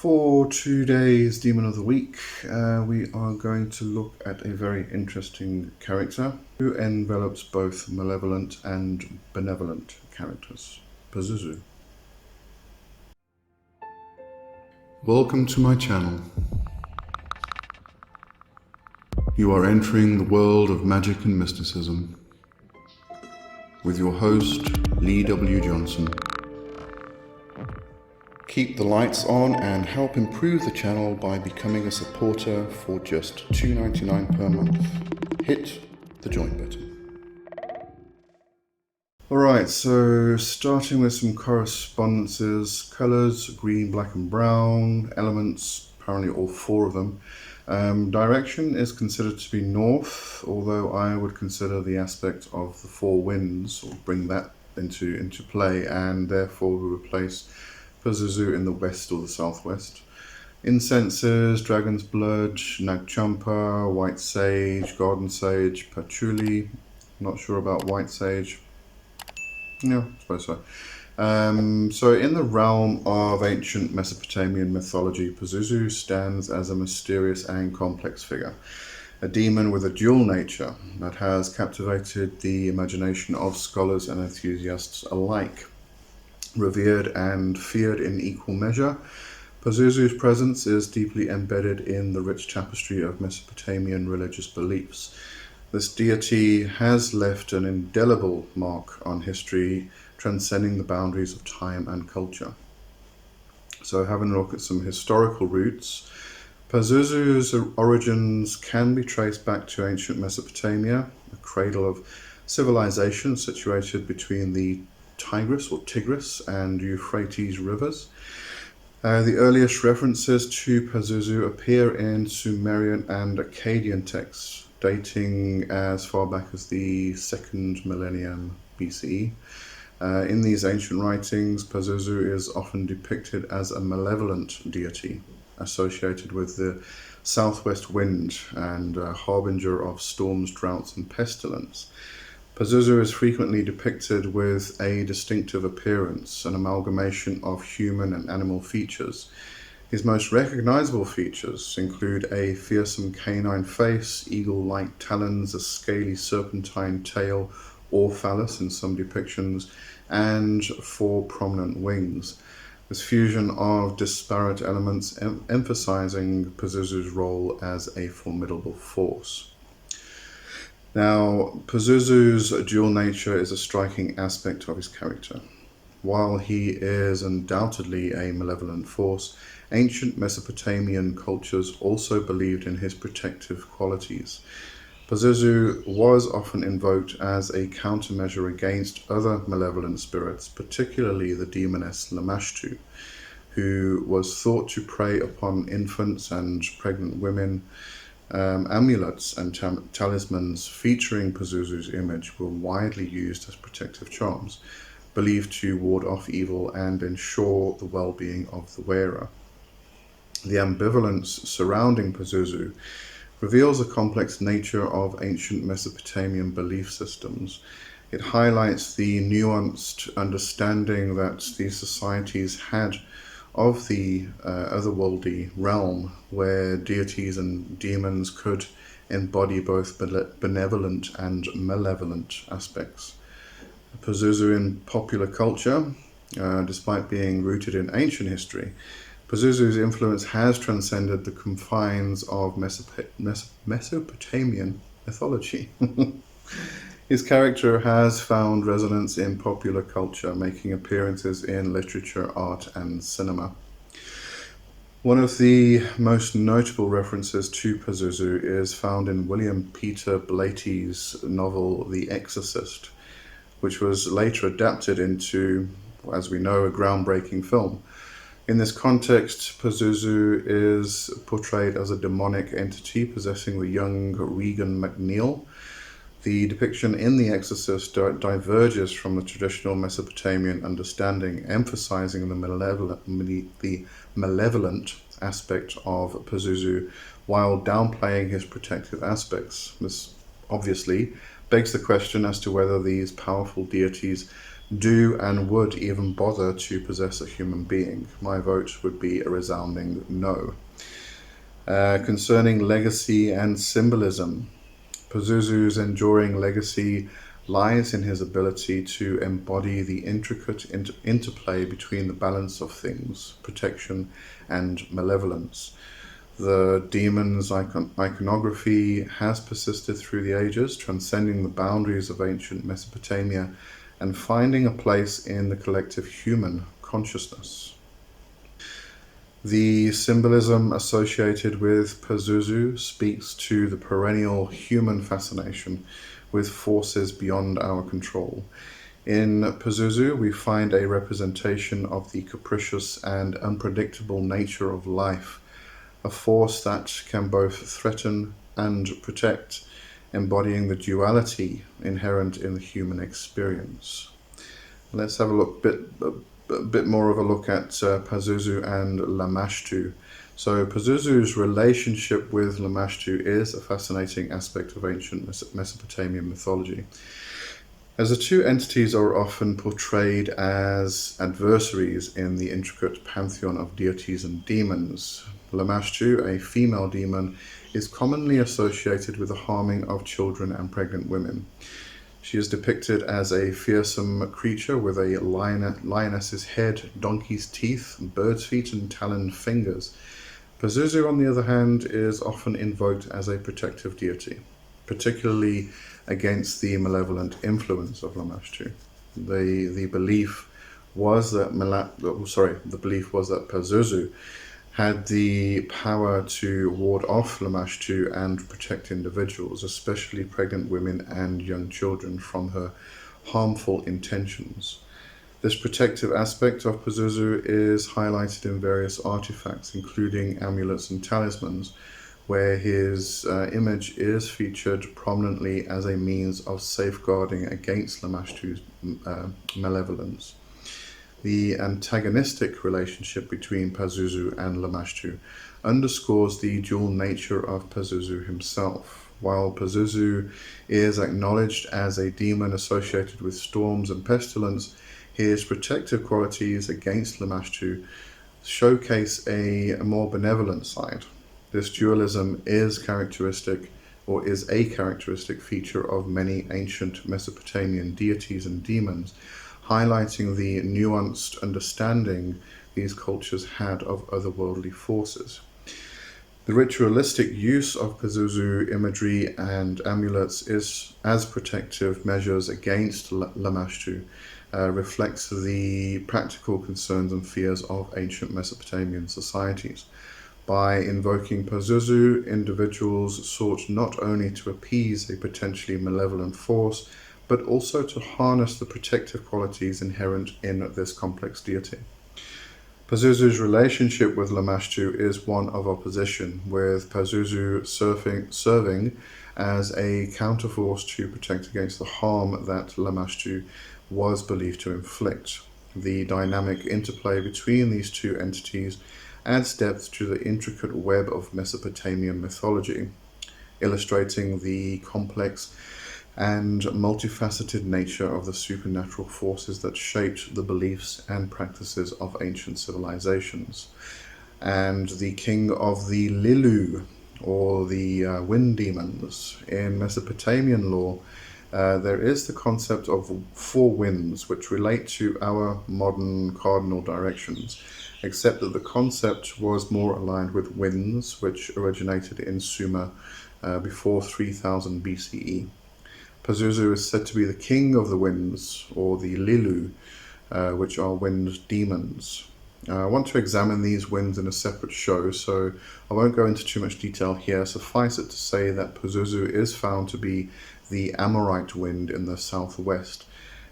For today's Demon of the Week, we are going to look at a very interesting character who envelops both malevolent and benevolent characters, Pazuzu. Welcome to my channel. You are entering the world of magic and mysticism with your host, Lee W. Johnson. Keep the lights on and help improve the channel by becoming a supporter for just $2.99 per month. Hit the join button. Alright, so starting with some correspondences, colours, green, black and brown, elements, apparently all four of them. Direction is considered to be north, although I would consider the aspect of the four winds, or bring that into play, and therefore replace Pazuzu in the west or the southwest. Incenses, dragon's blood, nagchampa, white sage, garden sage, patchouli. Not sure about white sage. Yeah, I suppose so. So in the realm of ancient Mesopotamian mythology, Pazuzu stands as a mysterious and complex figure, a demon with a dual nature that has captivated the imagination of scholars and enthusiasts alike. Revered and feared in equal measure, Pazuzu's presence is deeply embedded in the rich tapestry of Mesopotamian religious beliefs. This deity has left an indelible mark on history, transcending the boundaries of time and culture. So having a look at some historical roots, Pazuzu's origins can be traced back to ancient Mesopotamia, a cradle of civilization situated between the Tigris and Euphrates rivers. The earliest references to Pazuzu appear in Sumerian and Akkadian texts, dating as far back as the 2nd millennium BCE. In these ancient writings, Pazuzu is often depicted as a malevolent deity, associated with the southwest wind and harbinger of storms, droughts, and pestilence. Pazuzu is frequently depicted with a distinctive appearance, an amalgamation of human and animal features. His most recognizable features include a fearsome canine face, eagle-like talons, a scaly serpentine tail or phallus in some depictions, and 4 prominent wings. This fusion of disparate elements emphasizing Pazuzu's role as a formidable force. Now, Pazuzu's dual nature is a striking aspect of his character. While he is undoubtedly a malevolent force, ancient Mesopotamian cultures also believed in his protective qualities. Pazuzu was often invoked as a countermeasure against other malevolent spirits, particularly the demoness Lamashtu, who was thought to prey upon infants and pregnant women. Amulets and talismans featuring Pazuzu's image were widely used as protective charms, believed to ward off evil and ensure the well-being of the wearer. The ambivalence surrounding Pazuzu reveals the complex nature of ancient Mesopotamian belief systems. It highlights the nuanced understanding that these societies had of the otherworldly realm, where deities and demons could embody both benevolent and malevolent aspects. Pazuzu in popular culture, despite being rooted in ancient history, Pazuzu's influence has transcended the confines of Mesopotamian mythology. His character has found resonance in popular culture, making appearances in literature, art, and cinema. One of the most notable references to Pazuzu is found in William Peter Blatty's novel The Exorcist, which was later adapted into, as we know, a groundbreaking film. In this context, Pazuzu is portrayed as a demonic entity possessing the young Regan MacNeil. The depiction in The Exorcist diverges from the traditional Mesopotamian understanding, emphasizing the malevolent aspect of Pazuzu while downplaying his protective aspects. This obviously begs the question as to whether these powerful deities do and would even bother to possess a human being? My vote would be a resounding no. Concerning legacy and symbolism, Pazuzu's enduring legacy lies in his ability to embody the intricate interplay between the balance of things, protection and malevolence. The demon's iconography has persisted through the ages, transcending the boundaries of ancient Mesopotamia and finding a place in the collective human consciousness. The symbolism associated with Pazuzu speaks to the perennial human fascination with forces beyond our control. In Pazuzu, we find a representation of the capricious and unpredictable nature of life, a force that can both threaten and protect, embodying the duality inherent in the human experience. Let's have a bit more of a look at Pazuzu and Lamashtu. So Pazuzu's relationship with Lamashtu is a fascinating aspect of ancient Mesopotamian mythology, as the two entities are often portrayed as adversaries in the intricate pantheon of deities and demons. Lamashtu, a female demon, is commonly associated with the harming of children and pregnant women. She is depicted as a fearsome creature with a lioness's head, donkey's teeth, bird's feet, and taloned fingers. Pazuzu, on the other hand, is often invoked as a protective deity, particularly against the malevolent influence of Lamashtu. The belief was that Pazuzu had the power to ward off Lamashtu and protect individuals, especially pregnant women and young children, from her harmful intentions. This protective aspect of Pazuzu is highlighted in various artifacts, including amulets and talismans, where his image is featured prominently as a means of safeguarding against Lamashtu's malevolence. The antagonistic relationship between Pazuzu and Lamashtu underscores the dual nature of Pazuzu himself. While Pazuzu is acknowledged as a demon associated with storms and pestilence, his protective qualities against Lamashtu showcase a more benevolent side. This dualism is a characteristic feature of many ancient Mesopotamian deities and demons, highlighting the nuanced understanding these cultures had of otherworldly forces. The ritualistic use of Pazuzu imagery and amulets as protective measures against Lamashtu reflects the practical concerns and fears of ancient Mesopotamian societies. By invoking Pazuzu, individuals sought not only to appease a potentially malevolent force, but also to harness the protective qualities inherent in this complex deity. Pazuzu's relationship with Lamashtu is one of opposition, with Pazuzu serving as a counterforce to protect against the harm that Lamashtu was believed to inflict. The dynamic interplay between these two entities adds depth to the intricate web of Mesopotamian mythology, illustrating the complex and multifaceted nature of the supernatural forces that shaped the beliefs and practices of ancient civilizations. And the king of the Lilu, or the wind demons, in Mesopotamian lore, there is the concept of four winds, which relate to our modern cardinal directions, except that the concept was more aligned with winds, which originated in Sumer before 3000 BCE. Pazuzu is said to be the king of the winds, or the Lilu, which are wind demons. I want to examine these winds in a separate show, so I won't go into too much detail here. Suffice it to say that Pazuzu is found to be the Amorite wind in the southwest.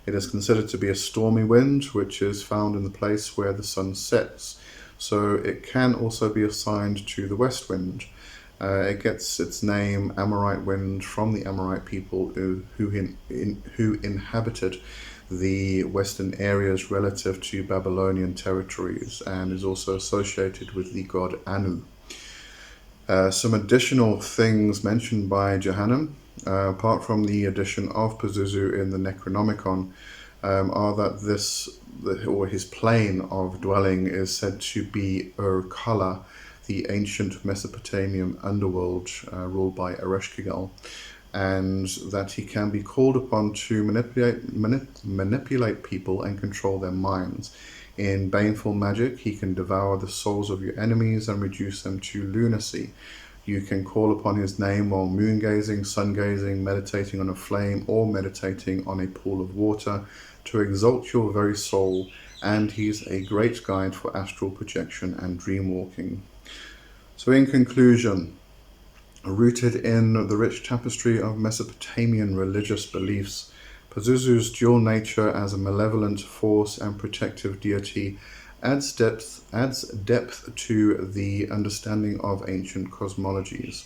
It is considered to be a stormy wind, which is found in the place where the sun sets, so it can also be assigned to the west wind. It gets its name, Amorite wind, from the Amorite people who inhabited the western areas relative to Babylonian territories, and is also associated with the god Anu. Some additional things mentioned by Johannem, apart from the addition of Pazuzu in the Necronomicon, are that or his plane of dwelling is said to be Ur-Kala, the ancient Mesopotamian underworld ruled by Ereshkigal, and that he can be called upon to manipulate people and control their minds. In baneful magic, he can devour the souls of your enemies and reduce them to lunacy. You can call upon his name while moon gazing, sun gazing, meditating on a flame, or meditating on a pool of water to exalt your very soul, and he's a great guide for astral projection and dream walking. So in conclusion, rooted in the rich tapestry of Mesopotamian religious beliefs, Pazuzu's dual nature as a malevolent force and protective deity adds depth to the understanding of ancient cosmologies.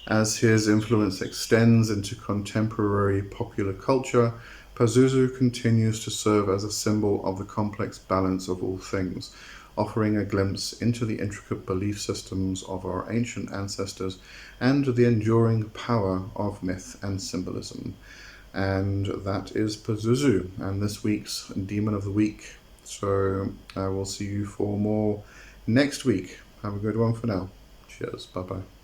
As his influence extends into contemporary popular culture, Pazuzu continues to serve as a symbol of the complex balance of all things, offering a glimpse into the intricate belief systems of our ancient ancestors and the enduring power of myth and symbolism. And that is Pazuzu and this week's Demon of the Week. So I will see you for more next week. Have a good one for now. Cheers. Bye bye.